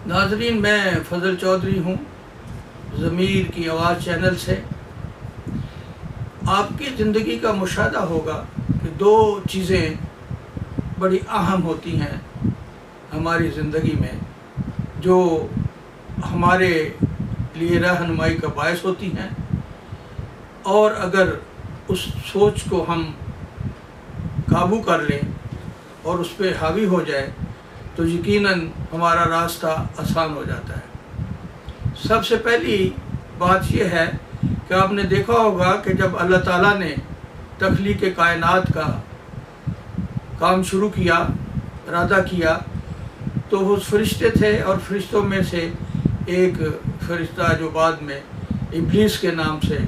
नाज़रीन, मैं फजल चौधरी हूँ ज़मीर की आवाज़ चैनल से। आपकी ज़िंदगी का मुशाहदा होगा कि दो चीज़ें बड़ी अहम होती हैं हमारी ज़िंदगी में, जो हमारे लिए रहनुमाई का बायस होती हैं, और अगर उस सोच को हम काबू कर लें और उस पर हावी हो जाए तो यकीनन हमारा रास्ता आसान हो जाता है। सबसे पहली बात यह है कि आपने देखा होगा कि जब अल्लाह ताला ने तख्लीक कायनात का काम शुरू किया, इरादा किया, तो वो फरिश्ते थे और फरिश्तों में से एक फरिश्ता जो बाद में इब्लीस के नाम से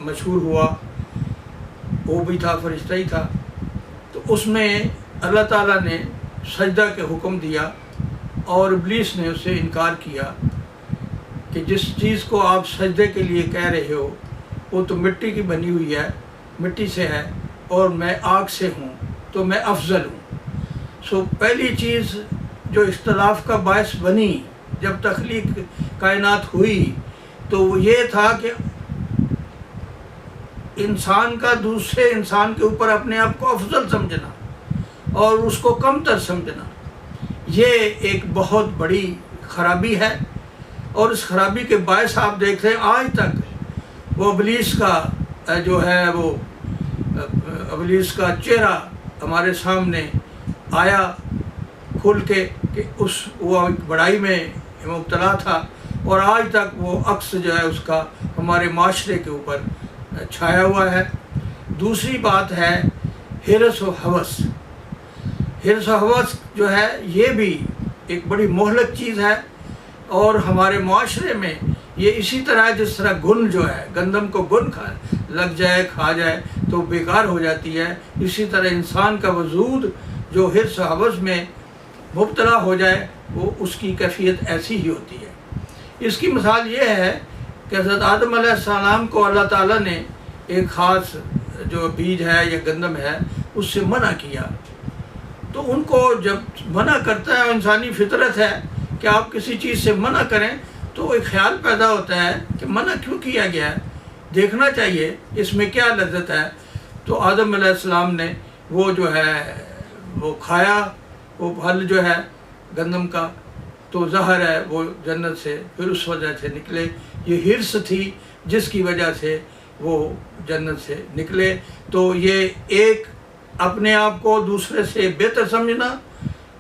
मशहूर हुआ, वो भी था, फरिश्ता ही था। तो उसमें अल्लाह ताला ने सजदा के हुक्म दिया और इब्लीस ने उससे इनकार किया कि जिस चीज़ को आप सजदे के लिए कह रहे हो वो तो मिट्टी की बनी हुई है, मिट्टी से है, और मैं आग से हूँ, तो मैं अफजल हूँ। सो पहली चीज़ जो इख्तलाफ का बायस बनी जब तख्लीक कायनात हुई, तो ये था कि इंसान का दूसरे इंसान के ऊपर अपने आप को अफजल समझना और उसको कमतर समझना, ये एक बहुत बड़ी ख़राबी है। और इस खराबी के बायस आप देख रहे हैं आज तक वो इब्लीस का जो है, वो इब्लीस का चेहरा हमारे सामने आया खुल के कि वो बड़ाई में मुब्तला था, और आज तक वो अक्स जो है उसका हमारे माशरे के ऊपर छाया हुआ है। दूसरी बात है हिर्स व हवस। हिर्स व हवस जो है ये भी एक बड़ी मोहलक चीज़ है, और हमारे माशरे में ये इसी तरह जिस तरह घुन जो है, गंदम को घुन लग जाए, खा जाए तो बेकार हो जाती है, इसी तरह इंसान का वजूद जो हिर्स व हवस में मुब्तला हो जाए वो उसकी कैफियत ऐसी ही होती है। इसकी मिसाल ये है कि हज़रत आदम अलैहिस्सलाम को अल्लाह ताला ने एक ख़ास जो बीज है या गंदम है उससे मना किया, तो उनको जब मना करता है, इंसानी फितरत है कि आप किसी चीज़ से मना करें, तो एक ख्याल पैदा होता है कि मना क्यों किया गया है, देखना चाहिए इसमें क्या लज्जत है। तो आदम अलैहिस्सलाम ने वो जो है वो खाया, वो फल जो है गंदम का, तो ज़ाहिर है वो जन्नत से फिर उस वजह से निकले। ये हिर्स थी जिसकी वजह से वो जन्नत से निकले। तो ये एक अपने आप को दूसरे से बेहतर समझना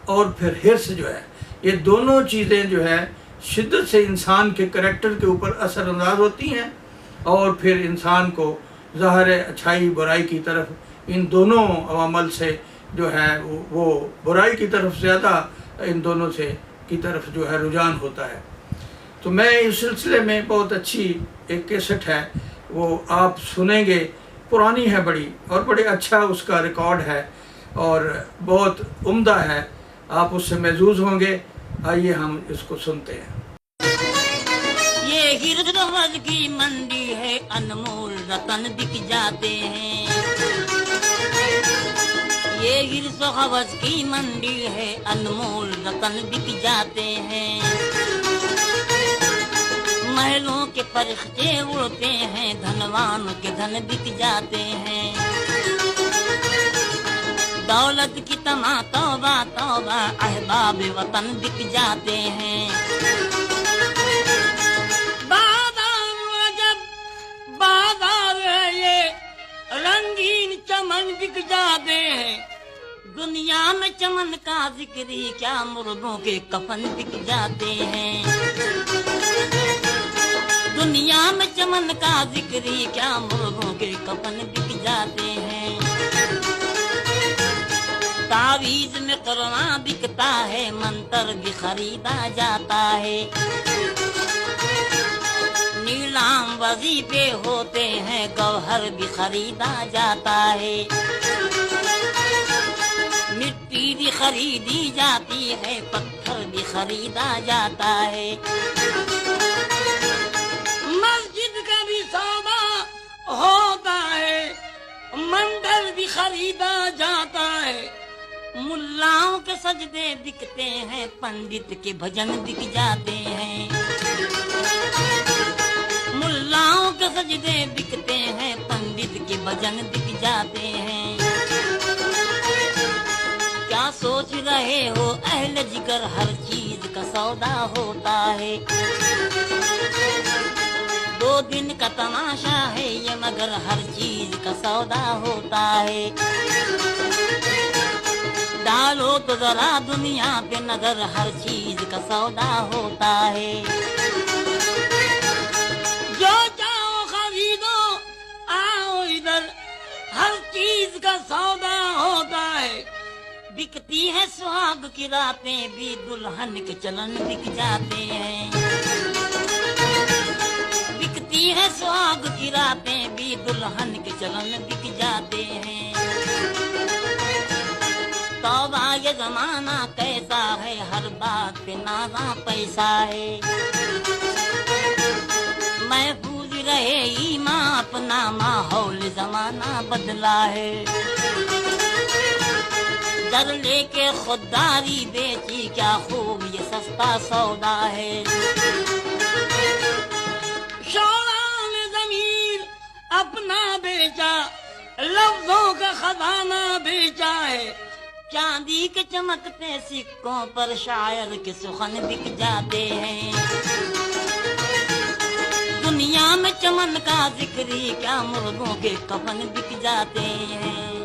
और फिर हिर्स जो है, ये दोनों चीज़ें जो है शिद्दत से इंसान के करैक्टर के ऊपर असरअंदाज होती हैं, और फिर इंसान को ज़ाहिर है अच्छाई बुराई की तरफ, इन दोनों अवामल से जो है वो बुराई की तरफ ज़्यादा इन दोनों से की तरफ जो है रुझान होता है। तो मैं इस सिलसिले में बहुत अच्छी एक कैसेट है, वो आप सुनेंगे, पुरानी है बड़ी, और बड़े अच्छा उसका रिकॉर्ड है और बहुत उम्दा है, आप उससे महजूज होंगे। आइए हम इसको सुनते हैं। ये गिरदवज की मंडी है, अनमोल रतन बिक जाते हैं। ये गिरदवज की मंडी है, अनमोल रतन बिक जाते हैं। महलों के फरिश्ते उड़ते हैं, धनवान के धन बिक जाते हैं। दौलत की तमा तौबा तौबा, अहबाब वतन बिक जाते हैं। बाजार जब बाजार है ये, रंगीन चमन बिक जाते हैं। दुनिया में चमन का जिक्र ही क्या, मुर्दों के कफन बिक जाते हैं। दुनिया में चमन का जिक्र ही क्या, मुर्दों के कफन बिक जाते हैं। तावीज़ में कुरान बिकता है, मंतर भी खरीदा जाता है। नीलाम वजीफे होते हैं, गौहर भी खरीदा जाता है। मिट्टी भी खरीदी जाती है, पत्थर भी खरीदा जाता है। मस्जिद का भी सौदा होता है, मंडल भी खरीदा जाता है। मुल्लाओं के सजदे बिकते हैं, पंडित के भजन बिक जाते हैं। मुल्लाओं के सजदे बिकते हैं, पंडित के भजन बिक जाते हैं। क्या सोच रहे हो अहले जिगर, हर चीज का सौदा होता है। 2 दिन का तमाशा है ये, मगर हर चीज का सौदा होता है। डालो तो जरा दुनिया पे नजर, हर चीज का सौदा होता है। जो चाहो खरीदो आओ इधर, हर चीज का सौदा होता है। बिकती है सुहाग की रातें भी, दुल्हन के चलन बिक जाते हैं। बिकती है सुहाग की रातें भी, दुल्हन के चलन बिक जाते हैं। तौबा ये जमाना कैसा है, हर बात पे नाज़ा पैसा है। महफूज रहे ईमान अपना, माहौल जमाना बदला है। दर लेके खुददारी बेची, क्या खूब ये सस्ता सौदा है। शौरा ने ज़मीर अपना बेचा, लफ्जों का खजाना बेचा है। चांदी के चमकते सिक्कों पर शायर के सुखन बिक जाते हैं। दुनिया में चमन का जिक्र, क्या मुर्गों के कफन बिक जाते हैं।